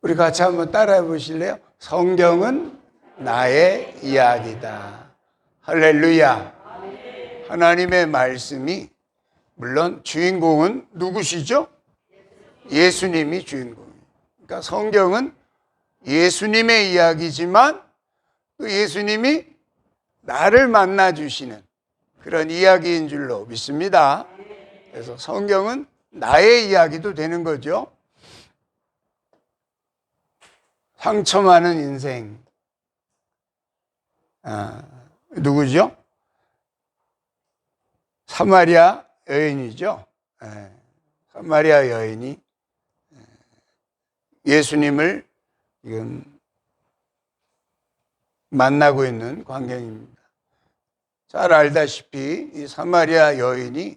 우리 같이 한번 따라해 보실래요? 성경은 나의 이야기다. 할렐루야. 하나님의 말씀이, 물론 주인공은 누구시죠? 예수님이 주인공이에요. 그러니까 성경은 예수님의 이야기지만 또 예수님이 나를 만나 주시는 그런 이야기인 줄로 믿습니다. 그래서 성경은 나의 이야기도 되는 거죠. 상처 많은 인생. 누구죠? 사마리아 여인이죠. 사마리아 여인이 예수님을 지금 만나고 있는 광경입니다. 잘 알다시피 이 사마리아 여인이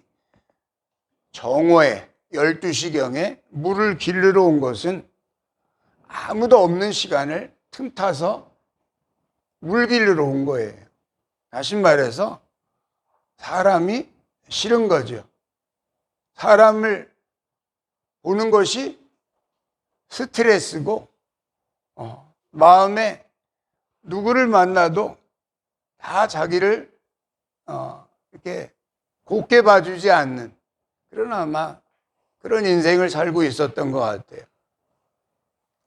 정오에 12시경에 물을 길르러 온 것은 아무도 없는 시간을 틈타서 물 길르러 온 거예요. 다시 말해서 사람이 싫은 거죠. 사람을 보는 것이 스트레스고, 마음에 누구를 만나도 다 자기를 이렇게 곱게 봐주지 않는 그런 아마 그런 인생을 살고 있었던 것 같아요.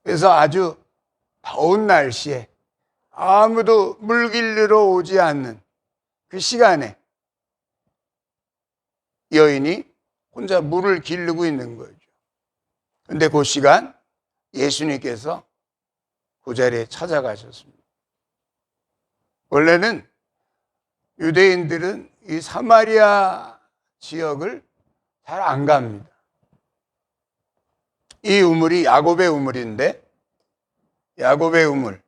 그래서 아주 더운 날씨에 아무도 물 길르러 오지 않는 그 시간에 여인이 혼자 물을 길르고 있는 거죠. 그런데 그 시간 예수님께서 그 자리에 찾아가셨습니다. 원래는 유대인들은 이 사마리아 지역을 잘 안 갑니다. 이 우물이 야곱의 우물인데, 야곱의 우물,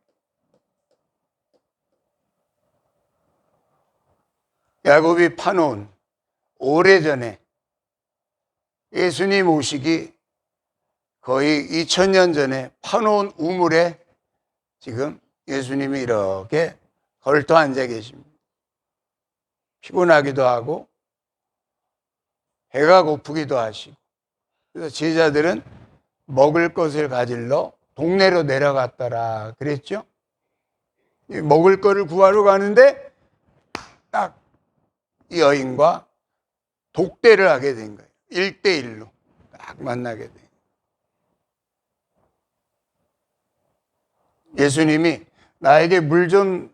야곱이 파놓은 오래전에 예수님 오시기 거의 2000년 전에 파놓은 우물에 지금 예수님이 이렇게 걸터 앉아 계십니다. 피곤하기도 하고 배가 고프기도 하시고, 그래서 제자들은 먹을 것을 가지러 동네로 내려갔더라 그랬죠. 먹을 거를 구하러 가는데 딱 이 여인과 독대를 하게 된 거예요. 1대1로 딱 만나게 돼요. 예수님이 나에게 물 좀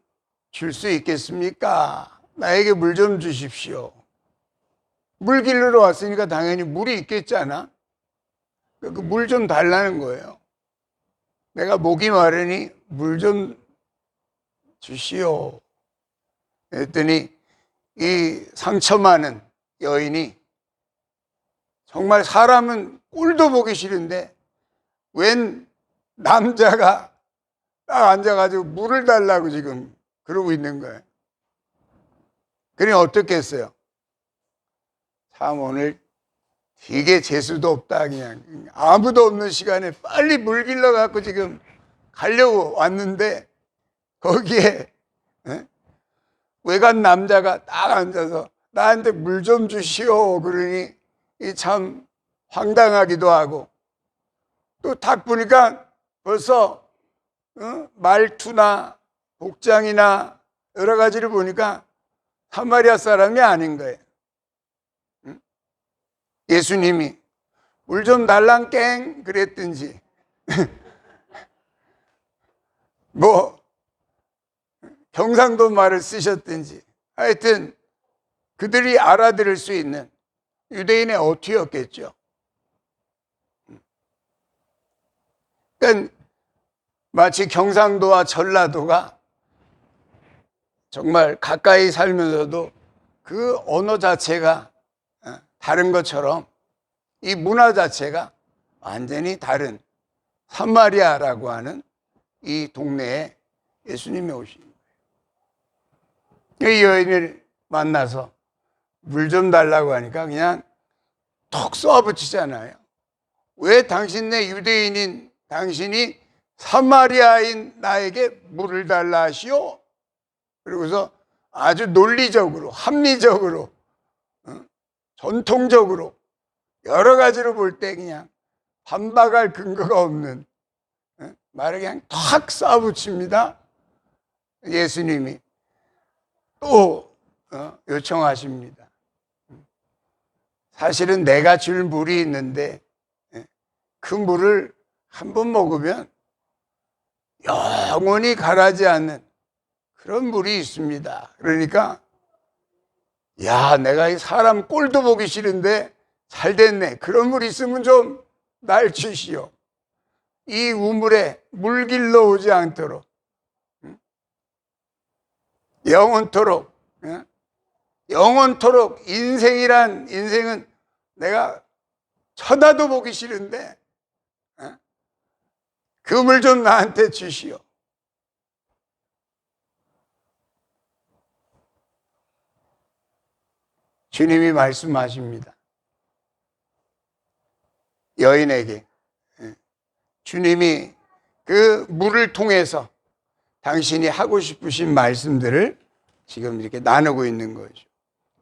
줄 수 있겠습니까? 나에게 물 좀 주십시오. 물 길르러 왔으니까 당연히 물이 있겠잖아. 그 물 좀 달라는 거예요. 내가 목이 마르니 물 좀 주시오. 그랬더니 이 상처 많은 여인이 정말 사람은 꼴도 보기 싫은데 웬 남자가 딱 앉아가지고 물을 달라고 지금 그러고 있는 거예요. 그러니 어떻게 했어요? 참 오늘 되게 재수도 없다. 그냥 아무도 없는 시간에 빨리 물 길러 갖고 지금 가려고 왔는데 거기에 외간 남자가 딱 앉아서 나한테 물 좀 주시오 그러니 참 황당하기도 하고, 또 딱 보니까 벌써 말투나 복장이나 여러 가지를 보니까 사마리아 사람이 아닌 거예요. 예수님이 물 좀 달랑깽 그랬든지 뭐 경상도 말을 쓰셨든지 하여튼 그들이 알아들을 수 있는 유대인의 어투였겠죠. 그러니까 마치 경상도와 전라도가 정말 가까이 살면서도 그 언어 자체가 다른 것처럼 이 문화 자체가 완전히 다른 사마리아라고 하는 이 동네에 예수님이 오신 거예요. 이 여인을 만나서 물 좀 달라고 하니까 그냥 톡 쏘아붙이잖아요. 왜 당신네 유대인인 당신이 사마리아인 나에게 물을 달라 하시오? 그리고서 아주 논리적으로, 합리적으로, 전통적으로 여러 가지로 볼 때 그냥 반박할 근거가 없는 말을 그냥 탁 쏴붙입니다. 예수님이 또 요청하십니다. 사실은 내가 줄 물이 있는데 그 물을 한 번 먹으면 영원히 가라지 않는 그런 물이 있습니다. 그러니까 야, 내가 이 사람 꼴도 보기 싫은데 잘 됐네. 그런 물 있으면 좀 날 주시오. 이 우물에 물길로 오지 않도록 영원토록 인생은 내가 쳐다도 보기 싫은데 그 물 좀 나한테 주시오. 주님이 말씀하십니다. 여인에게 주님이 그 물을 통해서 당신이 하고 싶으신 말씀들을 지금 이렇게 나누고 있는 거죠.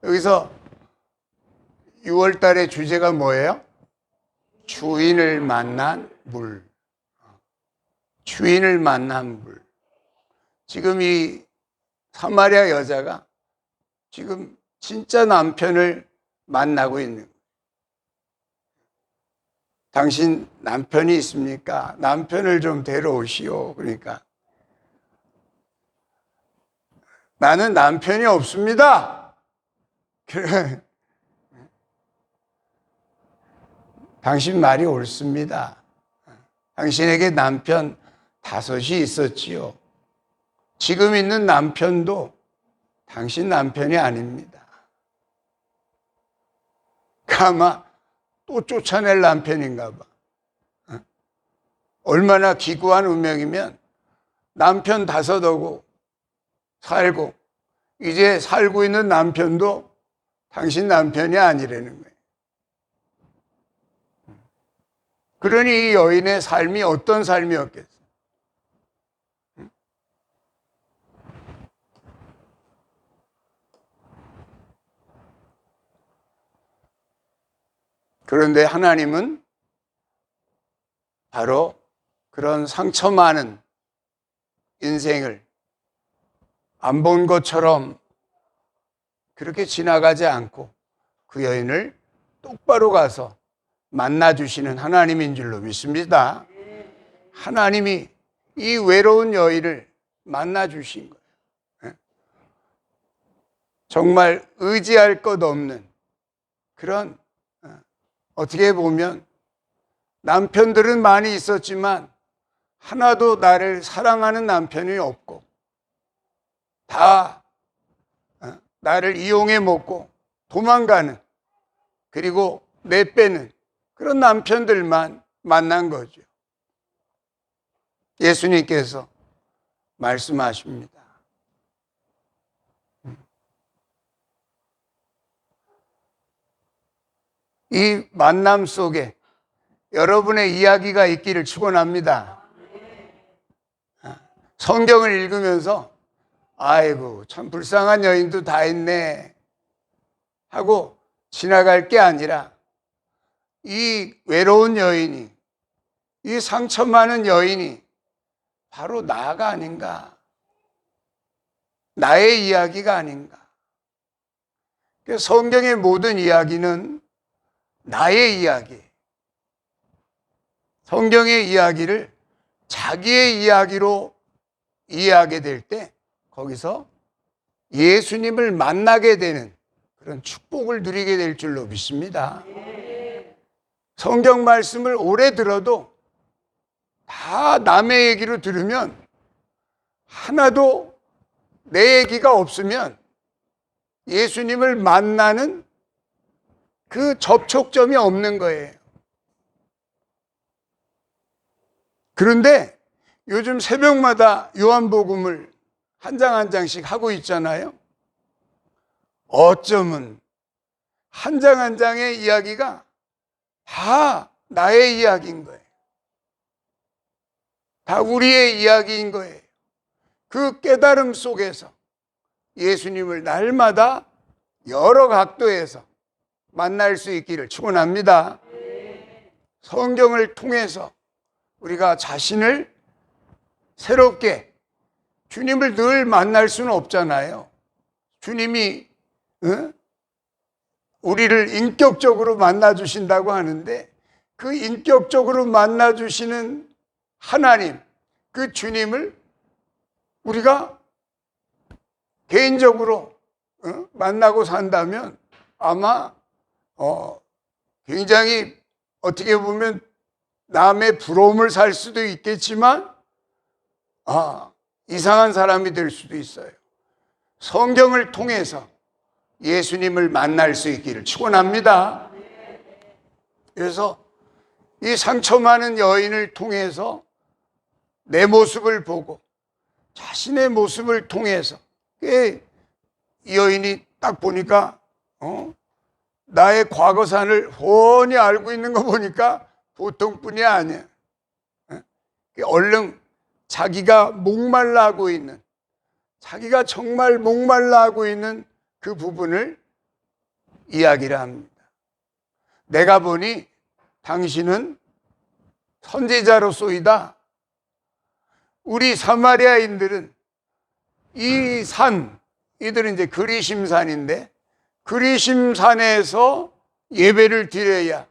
여기서 6월 달의 주제가 뭐예요? 주인을 만난 물. 주인을 만난 물. 지금 이 사마리아 여자가 지금 진짜 남편을 만나고 있는 거예요. 당신 남편이 있습니까? 남편을 좀 데려오시오. 그러니까 나는 남편이 없습니다. 당신 말이 옳습니다. 당신에게 남편 5이 있었지요. 지금 있는 남편도 당신 남편이 아닙니다. 아마 또 쫓아낼 남편인가 봐. 얼마나 기구한 운명이면 남편 5하고 살고 이제 살고 있는 남편도 당신 남편이 아니라는 거예요. 그러니 이 여인의 삶이 어떤 삶이었겠어요? 그런데 하나님은 바로 그런 상처 많은 인생을 안 본 것처럼 그렇게 지나가지 않고 그 여인을 똑바로 가서 만나주시는 하나님인 줄로 믿습니다. 하나님이 이 외로운 여인을 만나주신 거예요. 정말 의지할 것 없는 그런, 어떻게 보면 남편들은 많이 있었지만 하나도 나를 사랑하는 남편이 없고 다 나를 이용해 먹고 도망가는, 그리고 내빼는 그런 남편들만 만난 거죠. 예수님께서 말씀하십니다. 이 만남 속에 여러분의 이야기가 있기를 축원합니다. 성경을 읽으면서 아이고 참 불쌍한 여인도 다 있네 하고 지나갈 게 아니라 이 외로운 여인이, 이 상처 많은 여인이 바로 나가 아닌가, 나의 이야기가 아닌가. 성경의 모든 이야기는 나의 이야기, 성경의 이야기를 자기의 이야기로 이해하게 될 때 거기서 예수님을 만나게 되는 그런 축복을 누리게 될 줄로 믿습니다. 성경 말씀을 오래 들어도 다 남의 얘기로 들으면 하나도 내 얘기가 없으면 예수님을 만나는 그 접촉점이 없는 거예요. 그런데 요즘 새벽마다 요한복음을 한 장 한 장씩 하고 있잖아요. 어쩌면 한 장 한 장의 이야기가 다 나의 이야기인 거예요. 다 우리의 이야기인 거예요. 그 깨달음 속에서 예수님을 날마다 여러 각도에서 만날 수 있기를 축원합니다. 성경을 통해서 우리가 자신을 새롭게, 주님을 늘 만날 수는 없잖아요. 주님이 우리를 인격적으로 만나주신다고 하는데, 그 인격적으로 만나주시는 하나님, 그 주님을 우리가 개인적으로 만나고 산다면 아마 굉장히 어떻게 보면 남의 부러움을 살 수도 있겠지만 이상한 사람이 될 수도 있어요. 성경을 통해서 예수님을 만날 수 있기를 축원합니다. 그래서 이 상처 많은 여인을 통해서 내 모습을 보고 자신의 모습을 통해서, 이 여인이 딱 보니까 나의 과거산을 훤히 알고 있는 거 보니까 보통뿐이 아니야. 얼른 자기가 목말라 하고 있는, 자기가 정말 목말라 하고 있는 그 부분을 이야기를 합니다. 내가 보니 당신은 선지자로소이다. 우리 사마리아인들은 이 산, 이들은 이제 그리심산인데, 그리심산에서 예배를 드려야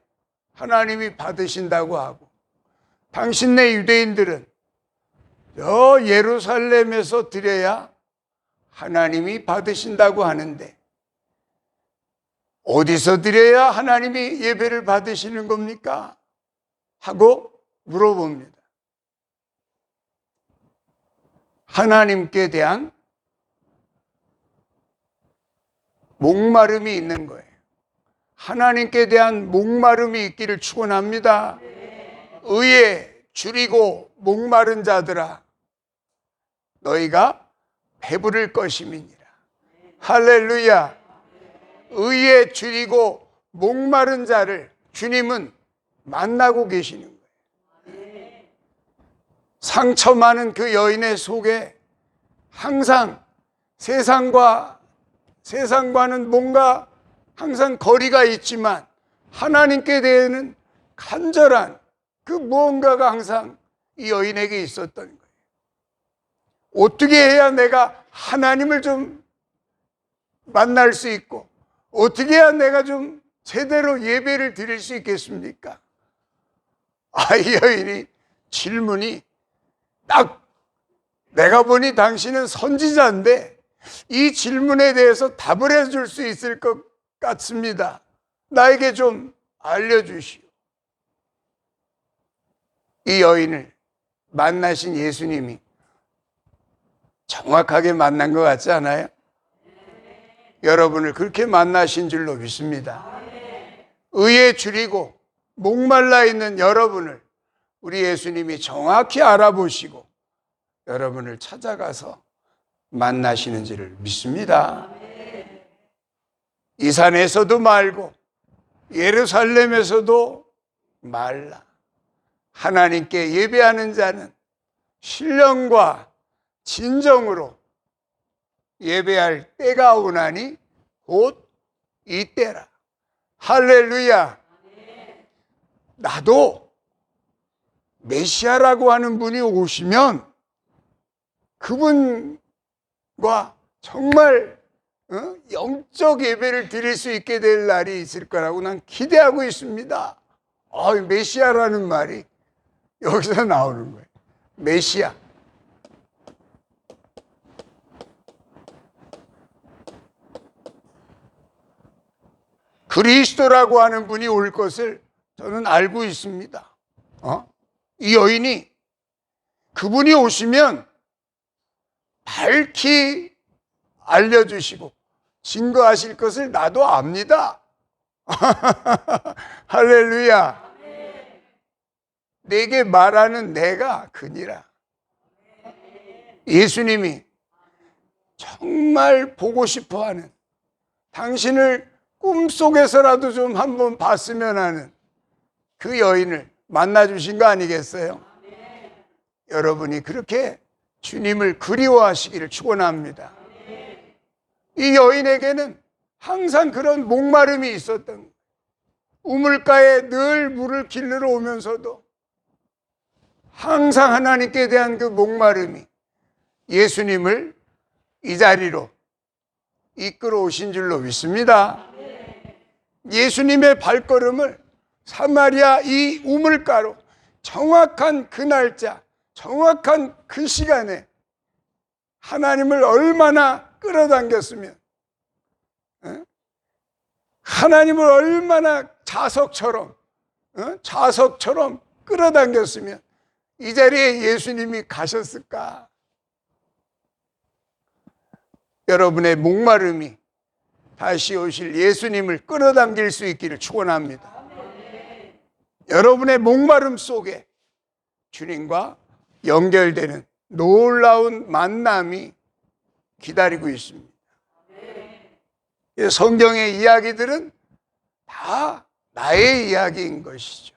하나님이 받으신다고 하고, 당신네 유대인들은 저 예루살렘에서 드려야 하나님이 받으신다고 하는데, 어디서 드려야 하나님이 예배를 받으시는 겁니까? 하고 물어봅니다. 하나님께 대한 목마름이 있는 거예요. 하나님께 대한 목마름이 있기를 축원합니다. 의에 줄이고 목마른 자들아, 너희가 배부를 것임이니라. 할렐루야. 의에 줄이고 목마른 자를 주님은 만나고 계시는 거예요. 상처 많은 그 여인의 속에 항상 세상과는 뭔가 항상 거리가 있지만 하나님께 대해는 간절한 그 무언가가 항상 이 여인에게 있었던 거예요. 어떻게 해야 내가 하나님을 좀 만날 수 있고, 어떻게 해야 내가 좀 제대로 예배를 드릴 수 있겠습니까? 이 여인이 질문이 딱, 내가 보니 당신은 선지자인데 이 질문에 대해서 답을 해줄 수 있을 것 같습니다. 나에게 좀 알려주시오. 이 여인을 만나신 예수님이 정확하게 만난 것 같지 않아요? 여러분을 그렇게 만나신 줄로 믿습니다. 의에 줄이고 목말라 있는 여러분을 우리 예수님이 정확히 알아보시고 여러분을 찾아가서 만나시는지를 믿습니다. 이 산에서도 말고 예루살렘에서도 말라. 하나님께 예배하는 자는 신령과 진정으로 예배할 때가 오나니 곧 이때라. 할렐루야. 나도 메시아라고 하는 분이 오시면 그분과 정말 영적 예배를 드릴 수 있게 될 날이 있을 거라고 난 기대하고 있습니다. 메시아라는 말이 여기서 나오는 거예요. 메시아. 그리스도라고 하는 분이 올 것을 저는 알고 있습니다. 이 여인이 그분이 오시면 밝히 알려주시고 증거하실 것을 나도 압니다. 할렐루야. 내게 말하는 내가 그니라. 예수님이 정말 보고 싶어하는, 당신을 꿈속에서라도 좀 한번 봤으면 하는 그 여인을 만나주신 거 아니겠어요? 여러분이 그렇게 주님을 그리워하시기를 축원합니다. 이 여인에게는 항상 그런 목마름이 있었던 거예요. 우물가에 늘 물을 길르러 오면서도 항상 하나님께 대한 그 목마름이 예수님을 이 자리로 이끌어 오신 줄로 믿습니다. 예수님의 발걸음을 사마리아 이 우물가로 정확한 그 날짜, 정확한 그 시간에 하나님을 얼마나 끌어당겼으면, 하나님을 얼마나 자석처럼 끌어당겼으면 이 자리에 예수님이 가셨을까? 여러분의 목마름이 다시 오실 예수님을 끌어당길 수 있기를 축원합니다. 여러분의 목마름 속에 주님과 연결되는 놀라운 만남이 기다리고 있습니다. 성경의 이야기들은 다 나의 이야기인 것이죠.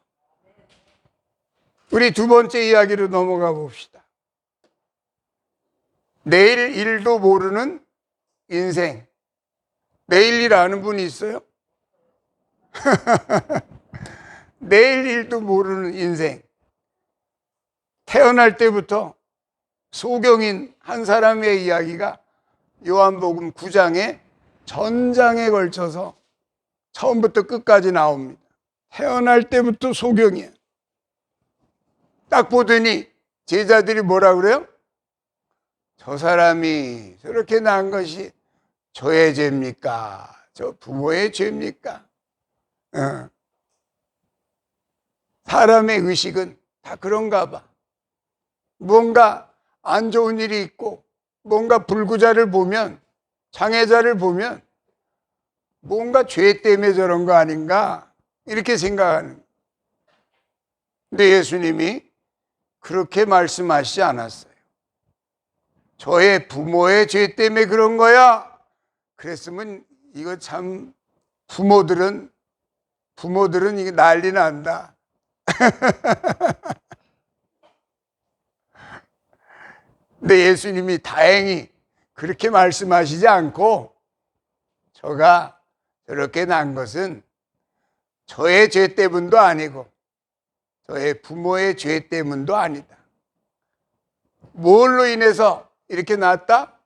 우리 두 번째 이야기로 넘어가 봅시다. 내일 일도 모르는 인생. 내일 일 아는 분이 있어요? 내일 일도 모르는 인생. 태어날 때부터 소경인 한 사람의 이야기가 요한복음 9장에 전장에 걸쳐서 처음부터 끝까지 나옵니다. 태어날 때부터 소경이에요. 딱 보더니 제자들이 뭐라 그래요? 저 사람이 저렇게 난 것이 저의 죄입니까? 저 부모의 죄입니까? 사람의 의식은 다 그런가 봐. 뭔가 안 좋은 일이 있고 뭔가 불구자를 보면, 장애자를 보면 뭔가 죄 때문에 저런 거 아닌가 이렇게 생각하는. 근데 예수님이 그렇게 말씀하시지 않았어요. 저의 부모의 죄 때문에 그런 거야. 그랬으면 이거 참 부모들은 이게 난리 난다. 근데 예수님이 다행히 그렇게 말씀하시지 않고 저가 저렇게 난 것은 저의 죄 때문도 아니고 저의 부모의 죄 때문도 아니다. 뭘로 인해서 이렇게 났다?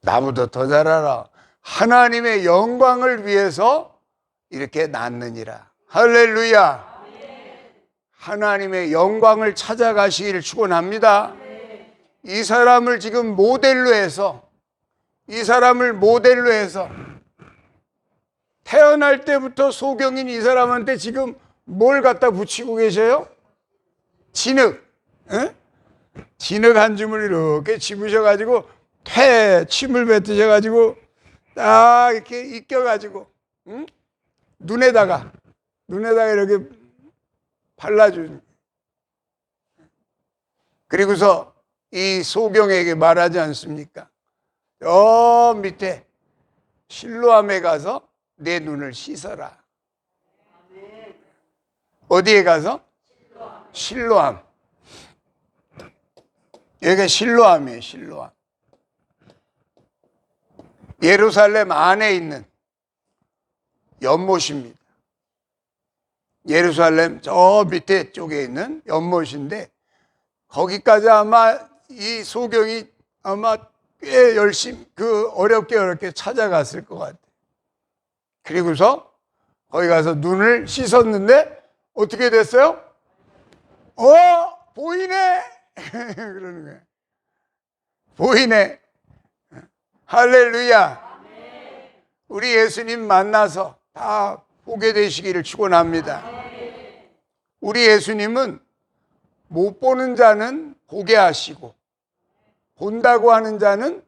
나보다 더 잘 알아. 하나님의 영광을 위해서 이렇게 났느니라. 할렐루야. 하나님의 영광을 찾아가시기를 축원합니다. 이 사람을 지금 모델로 해서, 태어날 때부터 소경인 이 사람한테 지금 뭘 갖다 붙이고 계셔요? 진흙. 진흙 한 줌을 이렇게 집으셔가지고 침을 뱉으셔가지고 딱 이렇게 익혀가지고 눈에다가 이렇게 발라주는. 그리고서 이 소경에게 말하지 않습니까? 저 밑에 실로암에 가서 내 눈을 씻어라. 어디에 가서? 실로암. 여기가 실로암이에요. 실로암. 예루살렘 안에 있는 연못입니다. 예루살렘 저 밑에 쪽에 있는 연못인데 거기까지 아마 이 소경이 아마 꽤 열심히 어렵게 찾아갔을 것 같아요. 그리고서 거기 가서 눈을 씻었는데 어떻게 됐어요? 보이네. 그러는 거예요. 보이네. 할렐루야. 우리 예수님 만나서 다 보게 되시기를 축원합니다. 우리 예수님은 못 보는 자는 보게 하시고 본다고 하는 자는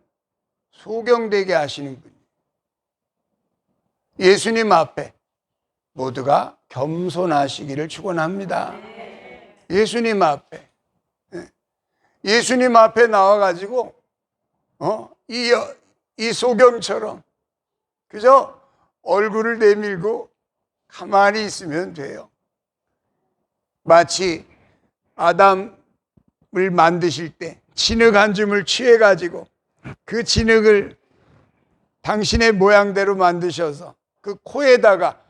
소경되게 하시는 분이에요. 예수님 앞에 모두가 겸손하시기를 축원합니다. 예수님 앞에 나와가지고 이 소경처럼 그저 얼굴을 내밀고 가만히 있으면 돼요. 마치 아담을 만드실 때 진흙 한 줌을 취해가지고 그 진흙을 당신의 모양대로 만드셔서 그 코에다가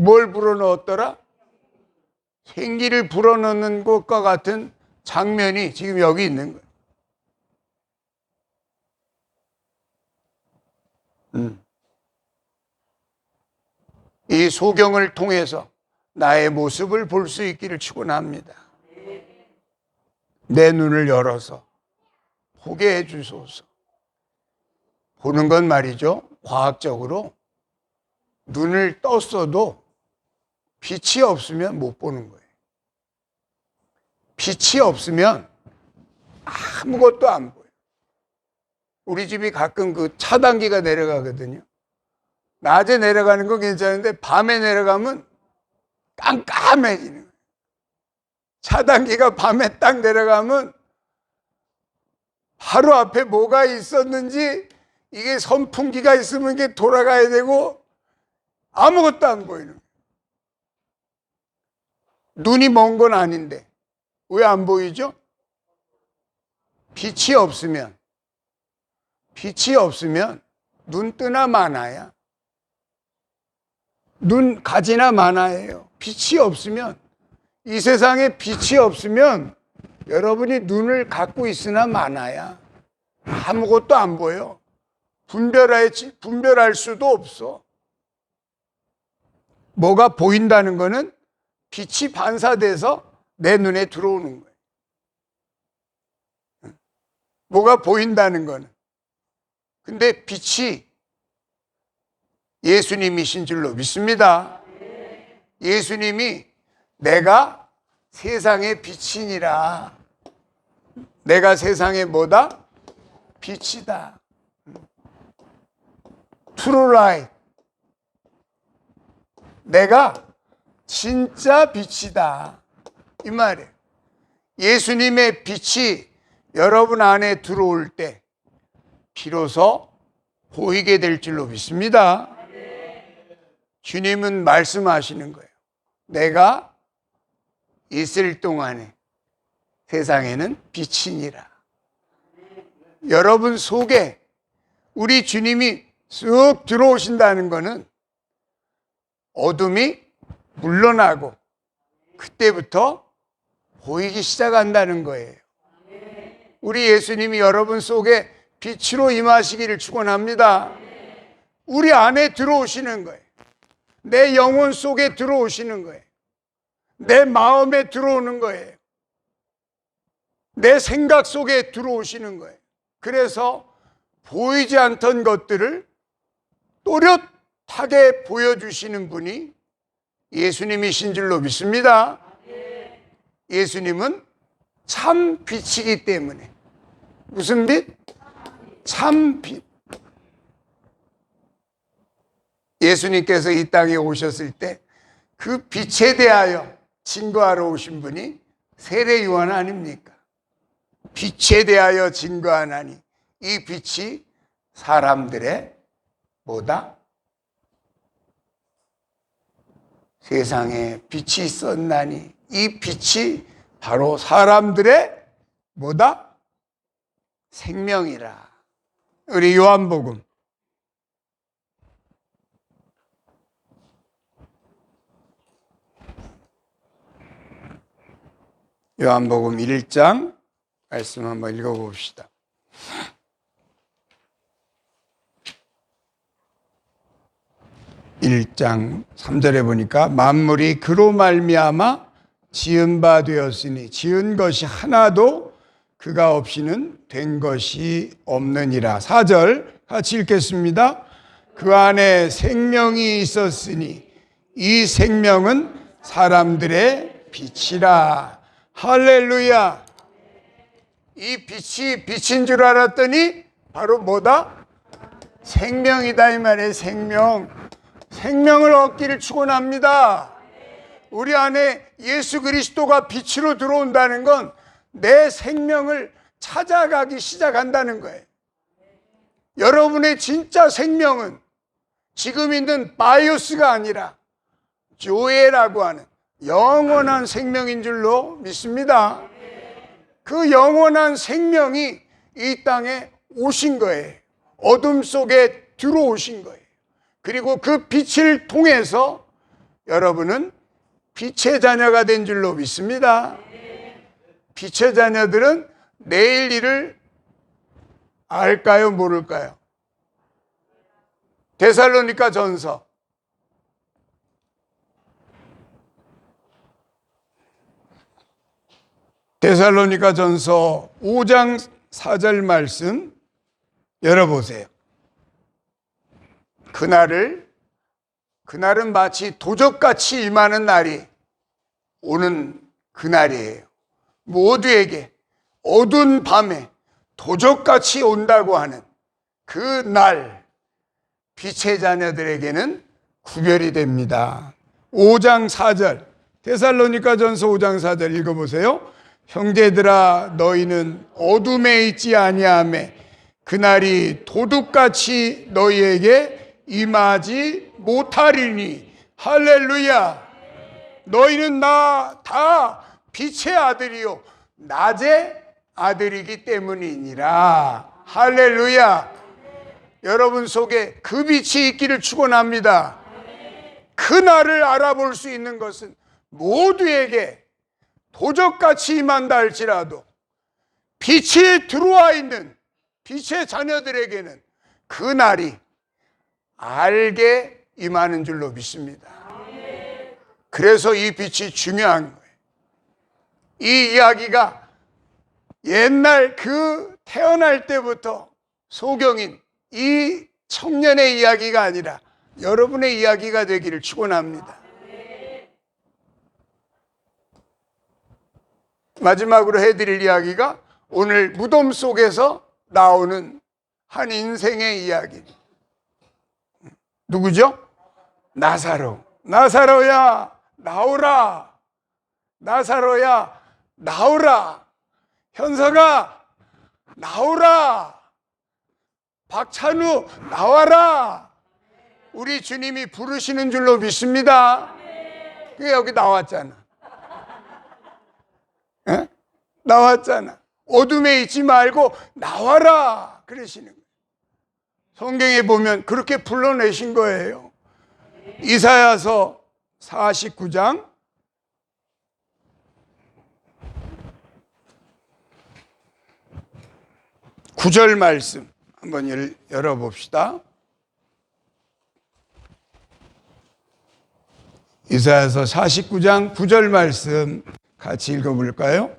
뭘 불어넣었더라? 생기를 불어넣는 것과 같은 장면이 지금 여기 있는 거예요. 이 소경을 통해서 나의 모습을 볼 수 있기를 축원합니다. 내 눈을 열어서 보게 해주소서. 보는 건 말이죠, 과학적으로 눈을 떴어도 빛이 없으면 못 보는 거예요. 빛이 없으면 아무것도 안 보여요. 우리 집이 가끔 그 차단기가 내려가거든요. 낮에 내려가는 건 괜찮은데 밤에 내려가면 깜깜해지는 거예요. 차단기가 밤에 딱 내려가면 바로 앞에 뭐가 있었는지, 이게 선풍기가 있으면 이게 돌아가야 되고 아무것도 안 보이는 거예요. 눈이 먼 건 아닌데 왜 안 보이죠? 빛이 없으면 눈 뜨나 마나야. 눈 가지나 마나예요. 빛이 없으면, 이 세상에 빛이 없으면 여러분이 눈을 갖고 있으나 마나야. 아무것도 안 보여. 분별할 수도 없어. 뭐가 보인다는 거는 빛이 반사돼서 내 눈에 들어오는 거예요. 뭐가 보인다는 거는. 근데 빛이 예수님이신 줄로 믿습니다. 예수님이 내가 세상의 빛이니라. 내가 세상의 뭐다? 빛이다. True light. 내가 진짜 빛이다. 이 말이에요. 예수님의 빛이 여러분 안에 들어올 때 비로소 보이게 될 줄로 믿습니다. 주님은 말씀하시는 거예요. 내가 있을 동안에 세상에는 빛이니라. 여러분 속에 우리 주님이 쑥 들어오신다는 것은 어둠이 물러나고 그때부터 보이기 시작한다는 거예요. 우리 예수님이 여러분 속에 빛으로 임하시기를 축원합니다. 우리 안에 들어오시는 거예요. 내 영혼 속에 들어오시는 거예요. 내 마음에 들어오는 거예요. 내 생각 속에 들어오시는 거예요. 그래서 보이지 않던 것들을 또렷하게 보여주시는 분이 예수님이신 줄로 믿습니다. 예수님은 참 빛이기 때문에. 무슨 빛? 참 빛. 예수님께서 이 땅에 오셨을 때 그 빛에 대하여 증거하러 오신 분이 세례 요한 아닙니까? 빛에 대하여 증거하나니 이 빛이 사람들의 뭐다? 세상에 빛이 있었나니 이 빛이 바로 사람들의 뭐다? 생명이라. 우리 요한복음 요한복음 1장 말씀 한번 읽어봅시다. 1장 3절에 보니까 만물이 그로 말미암아 지은 바 되었으니 지은 것이 하나도 그가 없이는 된 것이 없느니라. 4절 같이 읽겠습니다. 그 안에 생명이 있었으니 이 생명은 사람들의 빛이라. 할렐루야. 이 빛이 빛인 줄 알았더니 바로 뭐다? 생명이다 이 말이에요. 생명을 얻기를 축원합니다. 우리 안에 예수 그리스도가 빛으로 들어온다는 건 내 생명을 찾아가기 시작한다는 거예요. 여러분의 진짜 생명은 지금 있는 바이오스가 아니라 조에라고 하는 영원한 생명인 줄로 믿습니다. 그 영원한 생명이 이 땅에 오신 거예요. 어둠 속에 들어오신 거예요. 그리고 그 빛을 통해서 여러분은 빛의 자녀가 된 줄로 믿습니다. 빛의 자녀들은 내일 일을 알까요, 모를까요? 데살로니가 전서 5장 4절 말씀 열어보세요. 그날은 마치 도적같이 임하는 날이 오는 그날이에요. 모두에게 어두운 밤에 도적같이 온다고 하는 그 날, 빛의 자녀들에게는 구별이 됩니다. 5장 4절, 데살로니가 전서 5장 4절 읽어보세요. 형제들아, 너희는 어둠에 있지 아니하매 그날이 도둑같이 너희에게 임하지 못하리니. 할렐루야. 너희는 다 빛의 아들이요 낮의 아들이기 때문이니라. 할렐루야. 여러분 속에 그 빛이 있기를 축원합니다. 그날을 알아볼 수 있는 것은 모두에게 도적같이 임한다 할지라도 빛이 들어와 있는 빛의 자녀들에게는 그날이 알게 임하는 줄로 믿습니다. 그래서 이 빛이 중요한 거예요. 이 이야기가 옛날 그 태어날 때부터 소경인 이 청년의 이야기가 아니라 여러분의 이야기가 되기를 축원합니다. 마지막으로 해드릴 이야기가 오늘 무덤 속에서 나오는 한 인생의 이야기. 누구죠? 나사로. 나사로야 나오라. 나사로야 나오라. 현석아 나오라. 박찬우 나와라. 우리 주님이 부르시는 줄로 믿습니다. 그게 여기 나왔잖아. 에? 나왔잖아. 어둠에 있지 말고 나와라 그러시는 거예요. 성경에 보면 그렇게 불러내신 거예요. 이사야서 49장 9절 말씀 한번 열어봅시다. 이사야서 49장 9절 말씀 같이 읽어볼까요?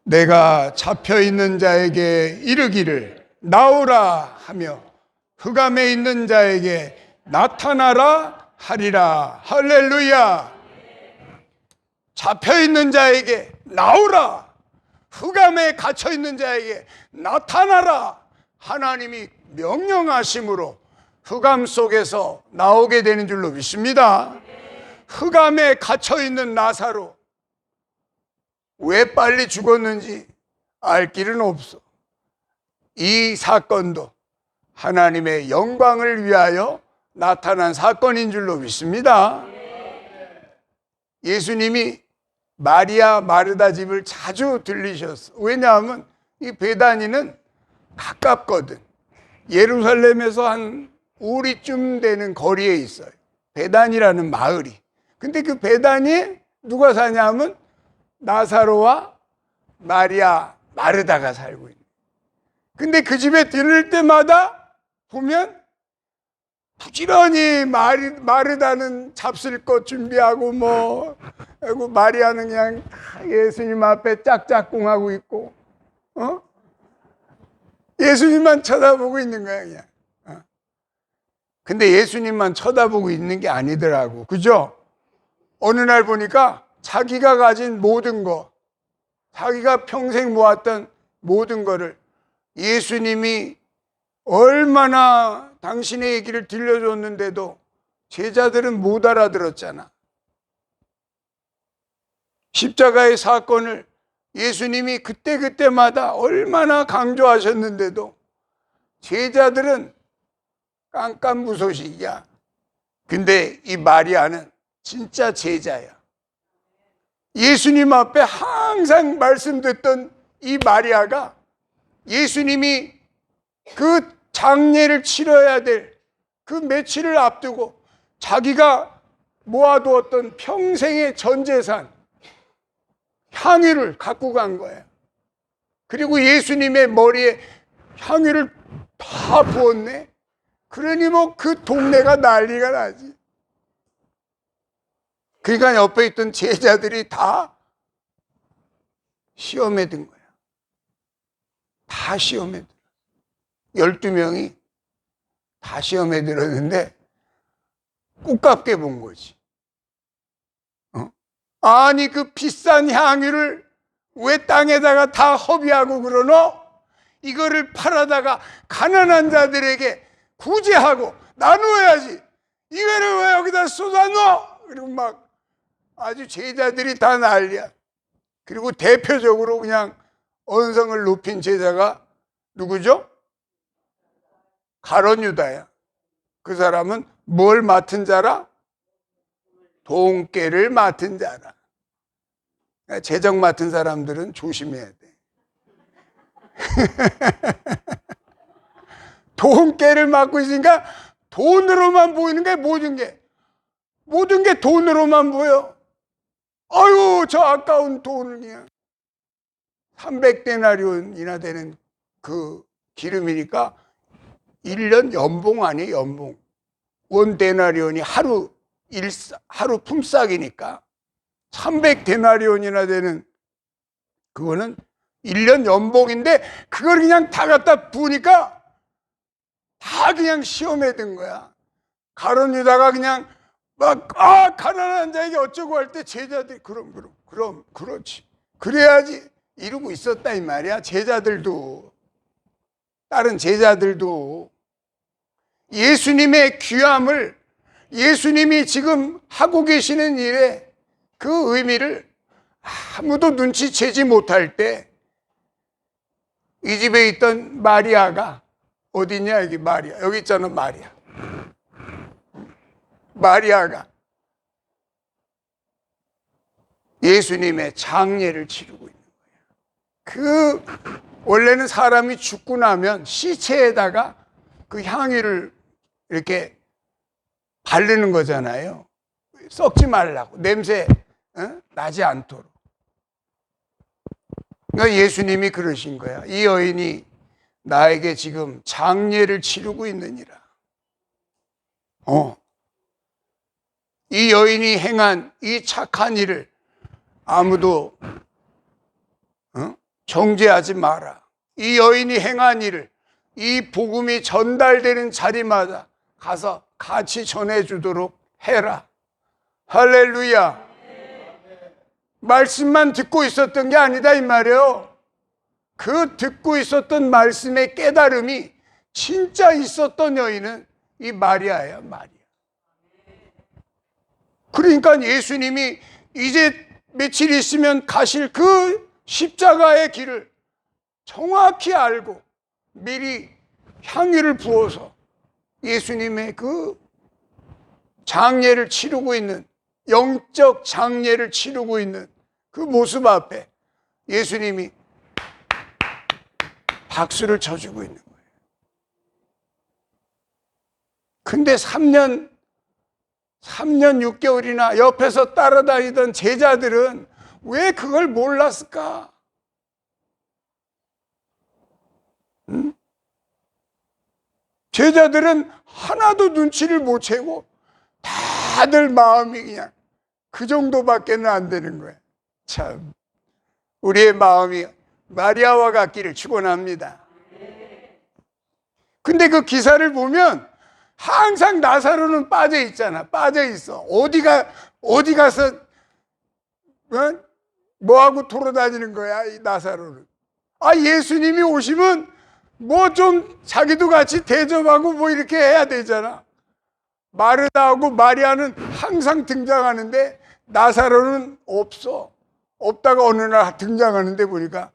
내가 잡혀있는 자에게 이르기를 나오라 하며 흑암에 있는 자에게 나타나라 하리라. 할렐루야. 잡혀있는 자에게 나오라. 흑암에 갇혀있는 자에게 나타나라. 하나님이 명령하심으로 흑암 속에서 나오게 되는 줄로 믿습니다. 흑암에 갇혀있는 나사로 왜 빨리 죽었는지 알 길은 없어. 이 사건도 하나님의 영광을 위하여 나타난 사건인 줄로 믿습니다. 예수님이 마리아 마르다 집을 자주 들리셨어. 왜냐하면 이 베다니는 가깝거든. 예루살렘에서 한 우리쯤 되는 거리에 있어요. 베단이라는 마을이. 근데 그 베단이 누가 사냐면 나사로와 마리아 마르다가 살고 있는. 근데 그 집에 들을 때마다 보면 부지런히 마르다는 잡술 것 준비하고 그리고 마리아는 그냥 예수님 앞에 짝짝꿍하고 있고, 예수님만 쳐다보고 있는 거야 그냥. 근데 예수님만 쳐다보고 있는 게 아니더라고. 그죠? 어느 날 보니까 자기가 가진 모든 거, 자기가 평생 모았던 모든 거를 예수님이 얼마나 당신의 얘기를 들려줬는데도 제자들은 못 알아들었잖아. 십자가의 사건을 예수님이 그때마다 얼마나 강조하셨는데도 제자들은 깜깜무소식이야. 근데 이 마리아는 진짜 제자야. 예수님 앞에 항상 말씀 듣던 이 마리아가 예수님이 그 장례를 치러야 될 그 며칠을 앞두고 자기가 모아두었던 평생의 전 재산, 향유를 갖고 간 거예요. 그리고 예수님의 머리에 향유를 다 부었네. 그러니 뭐 그 동네가 난리가 나지. 그러니까 옆에 있던 제자들이 다 시험에 든 거야. 다 시험에 들어. 12명이 다 시험에 들었는데 꿀값게 본 거지. 아니 그 비싼 향유를 왜 땅에다가 다 허비하고 그러노? 이거를 팔아다가 가난한 자들에게 구제하고 나누어야지. 이거를 왜 여기다 쏟아넣어? 그리고 막 아주 제자들이 다 난리야. 그리고 대표적으로 그냥 언성을 높인 제자가 누구죠? 가룟 유다야. 그 사람은 뭘 맡은 자라? 돈깨를 맡은 자라. 재정 맡은 사람들은 조심해야 돼. 돈깨를 맡고 있으니까 돈으로만 보이는 게 모든 게 돈으로만 보여. 아유, 저 아까운 돈을 그냥 300데나리온이나 되는 그 기름이니까 1년 연봉 아니에요, 연봉. 원 데나리온이 하루 품삯이니까 300데나리온이나 되는 그거는 1년 연봉인데 그걸 그냥 다 갖다 부으니까 다 그냥 시험에 든 거야. 가룟 유다가 그냥 막 가난한 자에게 어쩌고 할 때 제자들이 그렇지. 그래야지 이러고 있었다 이 말이야. 제자들도 다른 제자들도 예수님의 귀함을 예수님이 지금 하고 계시는 일에 그 의미를 아무도 눈치채지 못할 때 이 집에 있던 마리아가 어디냐 여기 마리아 여기 있잖아 마리아가 예수님의 장례를 치르고 있는 거예요. 원래는 사람이 죽고 나면 시체에다가 그 향유를 이렇게 바르는 거잖아요. 썩지 말라고 냄새 나지 않도록. 그러니까 예수님이 그러신 거야. 이 여인이 나에게 지금 장례를 치르고 있느니라. 이 여인이 행한 이 착한 일을 아무도 정죄하지 마라. 이 여인이 행한 일을 이 복음이 전달되는 자리마다 가서 같이 전해주도록 해라. 할렐루야. 말씀만 듣고 있었던 게 아니다 이 말이에요. 그 듣고 있었던 말씀의 깨달음이 진짜 있었던 여인은 이 마리아예요. 마리아. 그러니까 예수님이 이제 며칠 있으면 가실 그 십자가의 길을 정확히 알고 미리 향유를 부어서 예수님의 그 장례를 치르고 있는 영적 장례를 치르고 있는 그 모습 앞에 예수님이 박수를 쳐주고 있는 거예요. 근데 3년 6개월이나 옆에서 따라다니던 제자들은 왜 그걸 몰랐을까? 제자들은 하나도 눈치를 못 채고 다들 마음이 그냥 그 정도밖에는 안 되는 거예요. 참, 우리의 마음이 마리아와 같기를 축원합니다. 근데 그 기사를 보면 항상 나사로는 빠져 있잖아. 빠져 있어. 어디 가서 뭐하고 돌아다니는 거야, 이 나사로는. 예수님이 오시면 뭐 좀 자기도 같이 대접하고 뭐 이렇게 해야 되잖아. 마르다하고 마리아는 항상 등장하는데 나사로는 없어. 없다가 어느 날 등장하는데 보니까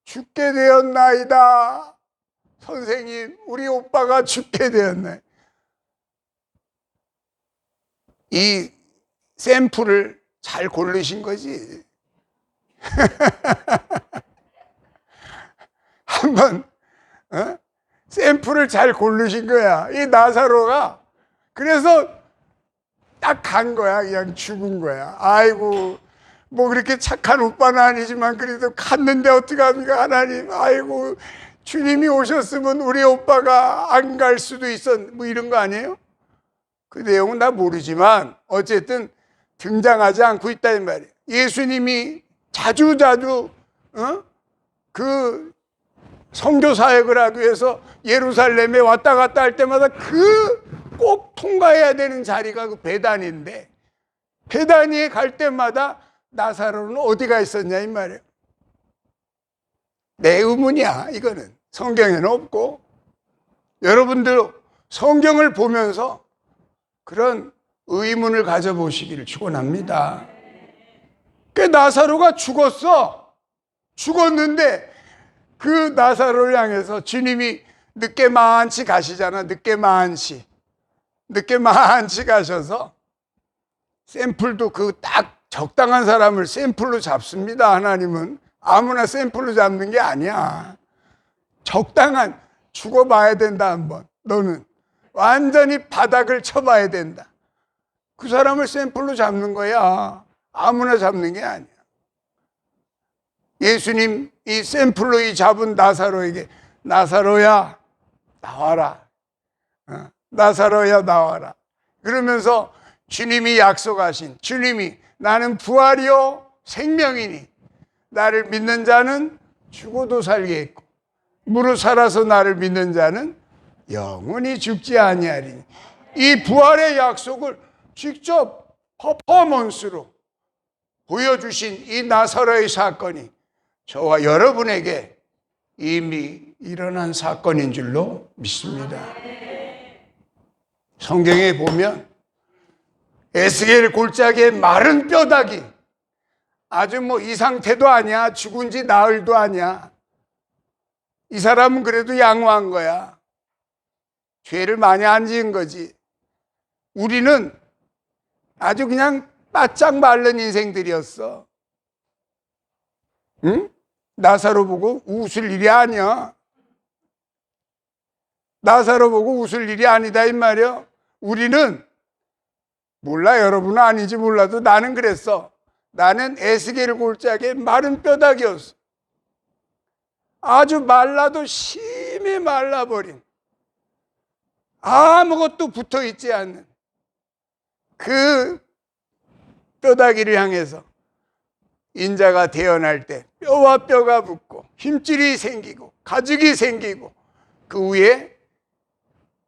죽게 되었나이다. 선생님, 우리 오빠가 죽게 되었나이다. 이 샘플을 잘 고르신 거지. 한번 샘플을 잘 고르신 거야. 이 나사로가. 그래서 딱 간 거야. 그냥 죽은 거야. 아이고, 뭐 그렇게 착한 오빠는 아니지만 그래도 갔는데 어떡합니까, 하나님. 아이고, 주님이 오셨으면 우리 오빠가 안 갈 수도 있었, 뭐 이런 거 아니에요? 그 내용은 다 모르지만 어쨌든 등장하지 않고 있다 이 말이에요. 예수님이 자주 그 선교 사역을 하기 위해서 예루살렘에 왔다 갔다 할 때마다 그 꼭 통과해야 되는 자리가 그 베다니인데, 베다니에 갈 때마다 나사로는 어디가 있었냐 이 말이에요. 내 의문이야. 이거는 성경에는 없고, 여러분들 성경을 보면서 그런 의문을 가져보시기를 축원합니다. 그 나사로가 죽었는데 그 나사로를 향해서 주님이 늦게 많이 가시잖아. 늦게 많이 가셔서 샘플도 그 딱 적당한 사람을 샘플로 잡습니다. 하나님은 아무나 샘플로 잡는 게 아니야. 적당한, 죽어봐야 된다. 한번 너는 완전히 바닥을 쳐봐야 된다. 그 사람을 샘플로 잡는 거야. 아무나 잡는 게 아니야. 예수님 이 샘플로 이 잡은 나사로에게, 나사로야 나와라, 나사로야 나와라 그러면서 주님이 약속하신, 주님이 나는 부활이요 생명이니 나를 믿는 자는 죽어도 살겠고 무릇 살아서 나를 믿는 자는 영원히 죽지 아니하리니, 이 부활의 약속을 직접 퍼포먼스로 보여주신 이 나사로의 사건이 저와 여러분에게 이미 일어난 사건인 줄로 믿습니다. 성경에 보면 에스겔 골짜기에 마른 뼈다귀, 아주 뭐 이 상태도 아니야. 죽은 지 나흘도 아니야. 이 사람은 그래도 양호한 거야. 죄를 많이 안 지은 거지. 우리는 아주 그냥 바짝 마른 인생들이었어. 응? 나사로 보고 웃을 일이 아니야. 나사로 보고 웃을 일이 아니다 이 말이야. 우리는, 몰라 여러분은 아닌지 몰라도 나는 그랬어. 나는 에스겔 골짜기에 마른 뼈다귀였어. 아주 말라도 심히 말라버린, 아무것도 붙어있지 않는 그 뼈다귀를 향해서 인자가 태어날 때 뼈와 뼈가 붙고 힘줄이 생기고 가죽이 생기고 그 위에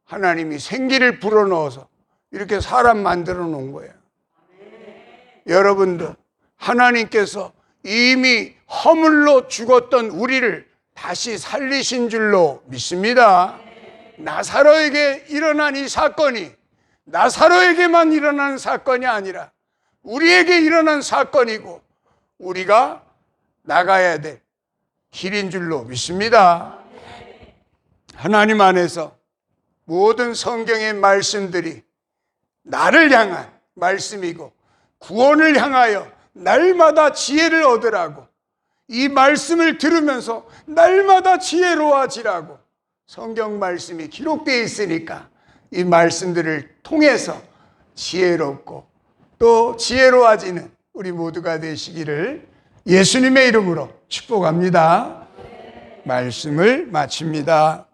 하나님이 생기를 불어넣어서 이렇게 사람 만들어 놓은 거예요. 여러분들, 하나님께서 이미 허물로 죽었던 우리를 다시 살리신 줄로 믿습니다. 나사로에게 일어난 이 사건이 나사로에게만 일어난 사건이 아니라 우리에게 일어난 사건이고 우리가 나가야 될 길인 줄로 믿습니다. 하나님 안에서 모든 성경의 말씀들이 나를 향한 말씀이고 구원을 향하여 날마다 지혜를 얻으라고, 이 말씀을 들으면서 날마다 지혜로워지라고 성경 말씀이 기록되어 있으니까 이 말씀들을 통해서 지혜롭고 또 지혜로워지는 우리 모두가 되시기를 예수님의 이름으로 축복합니다. 말씀을 마칩니다.